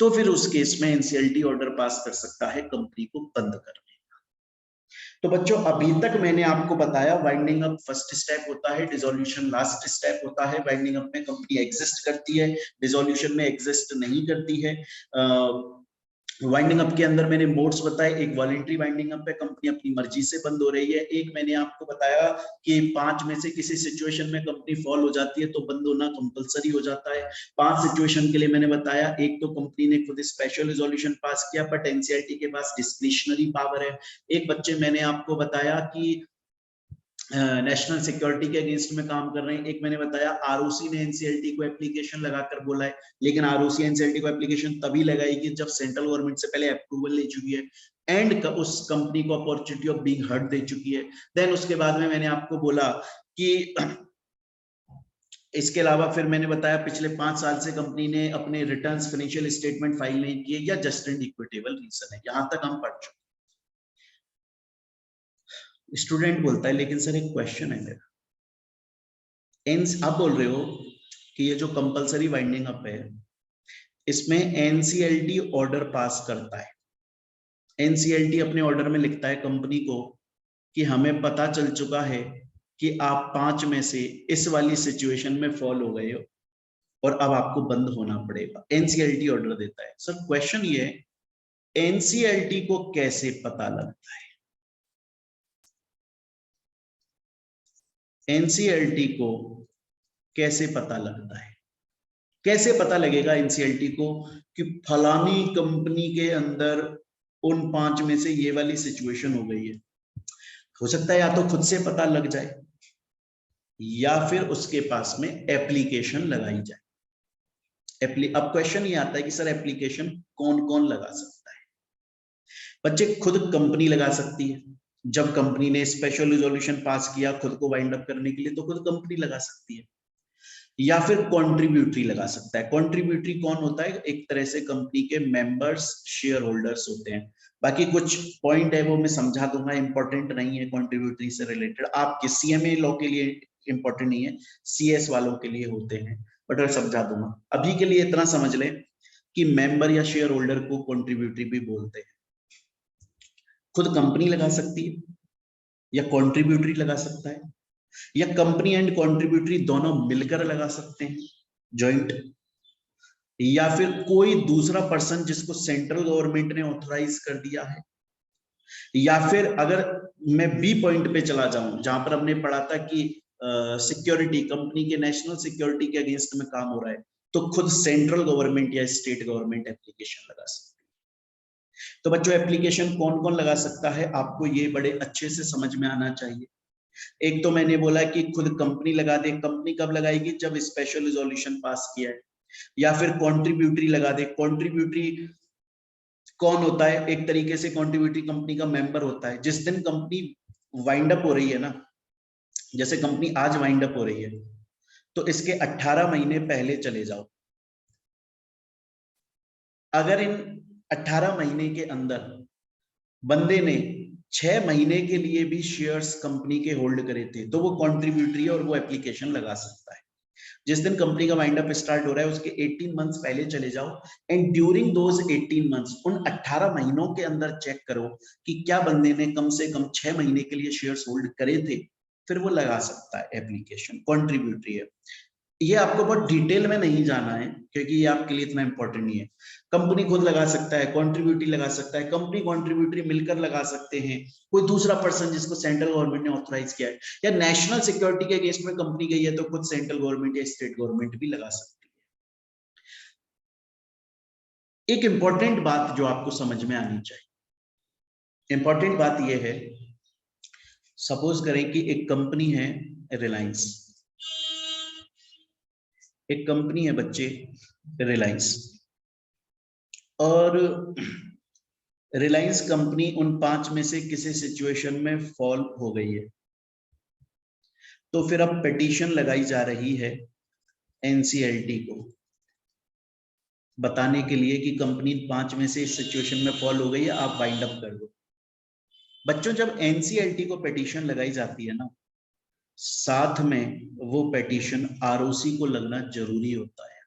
तो फिर उस केस में एनसीएलटी ऑर्डर पास कर सकता है कंपनी को बंद करने। तो बच्चों अभी तक मैंने आपको बताया वाइंडिंग अप फर्स्ट स्टेप होता है, डिसोल्यूशन लास्ट स्टेप होता है। वाइंडिंग अप में कंपनी एग्जिस्ट करती है, डिसोल्यूशन में एग्जिस्ट नहीं करती है। वाइंडिंग अप के अंदर मैंने मोड्स बताए, एक वॉलंटरी वाइंडिंग अप है, कंपनी अपनी मर्जी से बंद हो रही है। एक मैंने आपको बताया कि 5 में से किसी सिचुएशन में कंपनी फॉल हो जाती है तो बंद होना कंपलसरी हो जाता है। 5 सिचुएशन के लिए मैंने बताया, एक तो कंपनी ने खुद स्पेशल रिजोल्यूशन पास किया बट एनसीईआरटी के पास डिस्क्रिशनरी पावर है। एक बच्चे मैंने आपको बताया कि नेशनल सिक्योरिटी के अगेंस्ट में काम कर रहे हैं। एक मैंने बताया आरओसी ने एनसीएलटी को एप्लीकेशन लगाकर बोला है, लेकिन आरओसी एनसीएलटी को एप्लीकेशन तभी लगाएगी जब सेंट्रल गवर्नमेंट से पहले अप्रूवल ले चुकी है एंड उस कंपनी को अपॉर्चुनिटी ऑफ बीइंग हर्ट दे चुकी है। देन उसके बाद में मैंने आपको बोला कि इसके अलावा फिर मैंने बताया पिछले 5 साल से कंपनी ने अपने रिटर्न्स, फाइनेंशियल स्टेटमेंट फाइल नहीं किए, या जस्ट एंड इक्विटेबल रीजन है। यहां तक हम पढ़ चुके। स्टूडेंट बोलता है लेकिन सर एक क्वेश्चन है मेरा, आप बोल रहे हो कि ये जो कंपलसरी वाइंडिंग अप है इसमें एनसीएलटी ऑर्डर पास करता है, एनसीएलटी अपने ऑर्डर में लिखता है कंपनी को कि हमें पता चल चुका है कि आप 5 में से इस वाली सिचुएशन में फॉल हो गए हो और अब आपको बंद होना पड़ेगा, एनसीएलटी ऑर्डर देता है। सर क्वेश्चन ये है एनसीएलटी को कैसे पता लगता है? एनसीएलटी को कैसे पता लगता है? कैसे पता लगेगा एनसीएलटी को कि फलानी कंपनी के अंदर उन 5 में से ये वाली सिचुएशन हो गई है? हो सकता है या तो खुद से पता लग जाए या फिर उसके पास में एप्लीकेशन लगाई जाए। अब क्वेश्चन ये आता है कि सर एप्लीकेशन कौन कौन लगा सकता है? बच्चे खुद कंपनी लगा सकती है, जब कंपनी ने स्पेशल रिजोल्यूशन पास किया खुद को वाइंड अप करने के लिए तो खुद कंपनी लगा सकती है, या फिर कॉन्ट्रीब्यूटरी लगा सकता है। कॉन्ट्रीब्यूटरी कौन होता है? एक तरह से कंपनी के मेंबर्स, शेयर होल्डर्स होते हैं। बाकी कुछ पॉइंट है वो मैं समझा दूंगा, इंपॉर्टेंट नहीं है कॉन्ट्रीब्यूटरी से रिलेटेड, आपके सीएमए लॉ के लिए इंपॉर्टेंट नहीं है, सीएस वालों के लिए होते हैं, बट मैं समझा दूंगा। अभी के लिए इतना समझ लें कि मेंबर या शेयर होल्डर को कॉन्ट्रीब्यूटरी भी बोलते हैं। खुद कंपनी लगा सकती है या कॉन्ट्रीब्यूटरी लगा सकता है, या कंपनी एंड कॉन्ट्रीब्यूटरी दोनों मिलकर लगा सकते हैं जॉइंट, या फिर कोई दूसरा पर्सन जिसको सेंट्रल गवर्नमेंट ने ऑथराइज कर दिया है, या फिर अगर मैं बी पॉइंट पे चला जाऊं जहां पर हमने पढ़ा था कि सिक्योरिटी, कंपनी के नेशनल सिक्योरिटी के अगेंस्ट में काम हो रहा है, तो खुद सेंट्रल गवर्नमेंट या स्टेट गवर्नमेंट एप्लीकेशन लगा सकती है। तो बच्चों एप्लीकेशन कौन कौन लगा सकता है, आपको ये बड़े अच्छे से समझ में आना चाहिए। एक तो मैंने बोला कि खुद कंपनी लगा दे। कंपनी कब लगाएगी, जब स्पेशल रिजोल्यूशन पास किया है, या फिर कॉन्ट्रीब्यूटरी लगा दे। कॉन्ट्रीब्यूटरी कौन होता है, एक तरीके से कॉन्ट्रीब्यूटरी कंपनी का मेंबर होता है। जिस दिन कंपनी वाइंड अप हो रही है ना, जैसे कंपनी आज वाइंड अप हो रही है, तो इसके 18 महीने पहले चले जाओ। अगर इन 18 महीने के अंदर बंदे ने 6 महीने के लिए भी शेयर्स कंपनी के होल्ड करे थे, तो वो कॉन्ट्रीब्यूटरी है और वो एप्लीकेशन लगा सकता है। जिस दिन कंपनी का वाइंड अप स्टार्ट हो रहा है उसके 18 मंथ्स पहले चले जाओ, एंड ड्यूरिंग दोज 18 मंथ्स, उन 18 महीनों के अंदर चेक करो कि क्या बंदे ने कम से कम 6 महीने के लिए शेयर्स होल्ड करे थे, फिर वो लगा सकता है एप्लीकेशन। कॉन्ट्रीब्यूटरी है। ये आपको बहुत डिटेल में नहीं जाना है क्योंकि ये आपके लिए इतना इंपॉर्टेंट नहीं है। कंपनी खुद लगा सकता है, कॉन्ट्रीब्यूटरी लगा सकता है, कंपनी कॉन्ट्रीब्यूटरी मिलकर लगा सकते हैं, कोई दूसरा पर्सन जिसको सेंट्रल गवर्नमेंट ने ऑथराइज किया है, या नेशनल सिक्योरिटी के अगेंस्ट में कंपनी गई है तो खुद सेंट्रल गवर्नमेंट या स्टेट गवर्नमेंट भी लगा सकती है। एक इंपॉर्टेंट बात जो आपको समझ में आनी चाहिए, इंपॉर्टेंट बात यह है, सपोज करें कि एक कंपनी है रिलायंस, एक कंपनी है बच्चे रिलायंस, और रिलायंस कंपनी उन 5 में से किसी सिचुएशन में फॉल हो गई है, तो फिर अब पिटीशन लगाई जा रही है एनसीएलटी को बताने के लिए कि कंपनी 5 में से इस सिचुएशन में फॉल हो गई है, आप वाइंड अप कर दो। बच्चों जब एनसीएलटी को पिटीशन लगाई जाती है ना, साथ में वो पिटीशन आरओसी को लगना जरूरी होता है।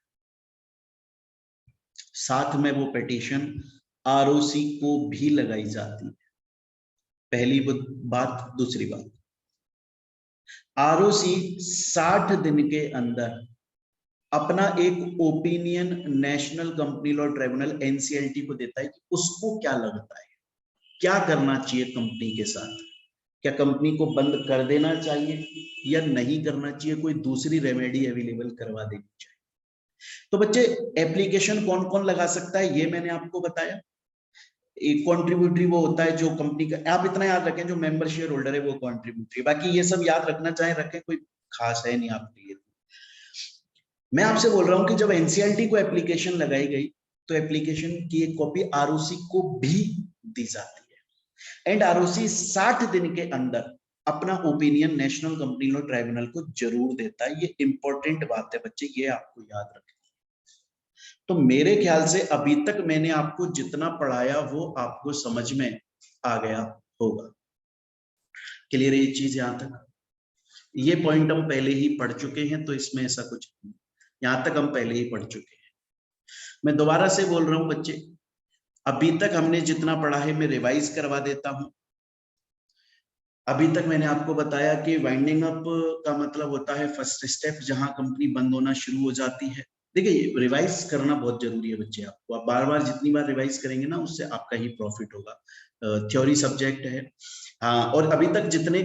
साथ में वो पिटीशन आरओसी को भी लगाई जाती है। पहली बात। दूसरी बात, आरओसी 60 दिन के अंदर अपना एक opinion national company law tribunal NCLT को देता है कि उसको क्या लगता है, क्या करना चाहिए कंपनी के साथ। क्या कंपनी को बंद कर देना चाहिए या नहीं करना चाहिए, कोई दूसरी रेमेडी अवेलेबल करवा देनी चाहिए। तो बच्चे एप्लीकेशन कौन कौन लगा सकता है ये मैंने आपको बताया। एक कॉन्ट्रीब्यूटरी वो होता है जो कंपनी का, आप इतना याद रखें जो मेंबर शेयर होल्डर है वो कॉन्ट्रीब्यूटरी, बाकी ये सब याद रखना चाहे रखें, कोई खास है नहीं आपके लिए। मैं आपसे बोल रहा हूं कि जब एनसीएलटी को एप्लीकेशन लगाई गई तो एप्लीकेशन की एक कॉपी आरओसी को भी दी जाती है, एंड आरओसी 60 दिन के अंदर अपना opinion national company law tribunal को जरूर देता है। ये इंपॉर्टेंट बात है बच्चे, ये आपको याद रखें। तो मेरे ख्याल से अभी तक मैंने आपको जितना पढ़ाया वो आपको समझ में आ गया होगा। क्लियर है ये चीज यहां तक? ये पॉइंट हम पहले ही पढ़ चुके हैं, तो इसमें ऐसा कुछ नहीं, यहां तक हम पहले ही पढ़ चुके हैं। मैं दोबारा से बोल रहा हूं बच्चे, अभी तक हमने जितना पढ़ा है मैं रिवाइज करवा देता हूं। अभी तक मैंने आपको बताया कि वाइंडिंग अप का मतलब होता है फर्स्ट स्टेप, जहां कंपनी बंद होना शुरू हो जाती है। देखिए रिवाइज करना बहुत जरूरी है बच्चे, आपको आप बार बार जितनी बार रिवाइज करेंगे ना उससे आपका ही प्रॉफिट होगा। थ्योरी सब्जेक्ट है। हाँ, और अभी तक जितने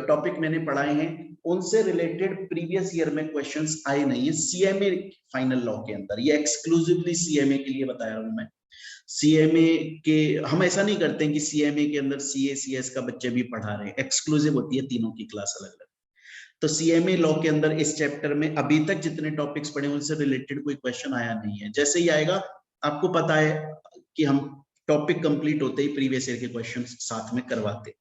टॉपिक मैंने पढ़ाए हैं उनसे रिलेटेड प्रीवियस ईयर में क्वेश्चंस आए नहीं है सीएमए फाइनल लॉ के अंदर। ये एक्सक्लूसिवली सीएमए के लिए बताया हूं मैं। सीएमए के हम ऐसा नहीं करते हैं कि सीएमए के अंदर सीए सीएस का बच्चे भी पढ़ा रहे हैं, एक्सक्लूसिव होती है तीनों की क्लास अलग अलग। तो सीएमए लॉ के अंदर इस चैप्टर में अभी तक जितने टॉपिक्स पढ़े उनसे रिलेटेड कोई क्वेश्चन आया नहीं है। जैसे ही आएगा आपको पता है कि हम टॉपिक कंप्लीट होते ही प्रीवियस ईयर के क्वेश्चन साथ में करवाते।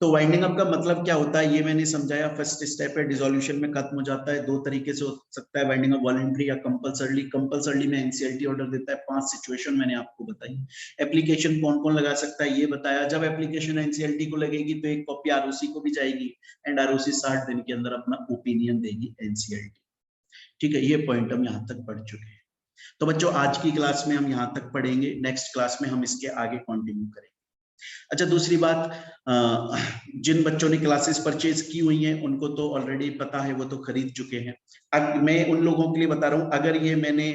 तो वाइंडिंग अप का मतलब क्या होता है ये मैंने समझाया। फर्स्ट स्टेप है, डिसोल्यूशन में खत्म हो जाता है। 2 तरीके से हो सकता है वाइंडिंग अप, वॉलंटरी या कंपलसरी। कंपलसरी में एनसीएलटी ऑर्डर देता है। 5 सिचुएशन मैंने आपको बताई। एप्लीकेशन कौन कौन लगा सकता है ये बताया। जब एप्लीकेशन एनसीएलटी को लगेगी तो एक कॉपी आरओसी को भी जाएगी, एंड आरओसी 60 दिन के अंदर अपना ओपिनियन देगी एनसीएलटी। ठीक है, ये पॉइंट हम यहाँ तक पढ़ चुके हैं। तो बच्चों आज की क्लास में हम यहाँ तक पढ़ेंगे, नेक्स्ट क्लास में हम इसके आगे कंटिन्यू करेंगे। अच्छा, दूसरी बात, जिन बच्चों ने क्लासेस परचेज की हुई हैं उनको तो ऑलरेडी पता है, वो तो खरीद चुके हैं। अब मैं उन लोगों के लिए बता रहा हूं, अगर ये मैंने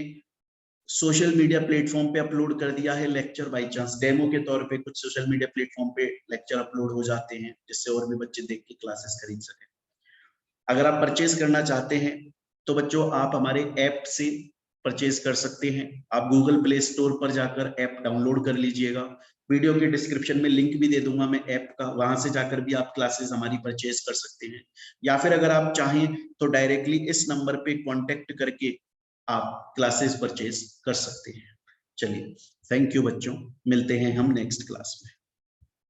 सोशल मीडिया प्लेटफॉर्म पे अपलोड कर दिया है लेक्चर, बाई चांस डेमो के तौर पे कुछ सोशल मीडिया प्लेटफॉर्म पे लेक्चर अपलोड हो जाते हैं जिससे और भी बच्चे देख के क्लासेस खरीद सके, अगर आप परचेज करना चाहते हैं तो बच्चों आप हमारे ऐप से परचेज कर सकते हैं। आप गूगल प्ले स्टोर पर जाकर ऐप डाउनलोड कर लीजिएगा। वीडियो के डिस्क्रिप्शन में लिंक भी दे दूंगा मैं ऐप का, वहां से जाकर भी आप क्लासेस हमारी परचेज कर सकते हैं। या फिर अगर आप चाहें तो डायरेक्टली इस नंबर पे कांटेक्ट करके आप क्लासेस परचेज कर सकते हैं। चलिए, थैंक यू बच्चों, मिलते हैं हम नेक्स्ट क्लास में।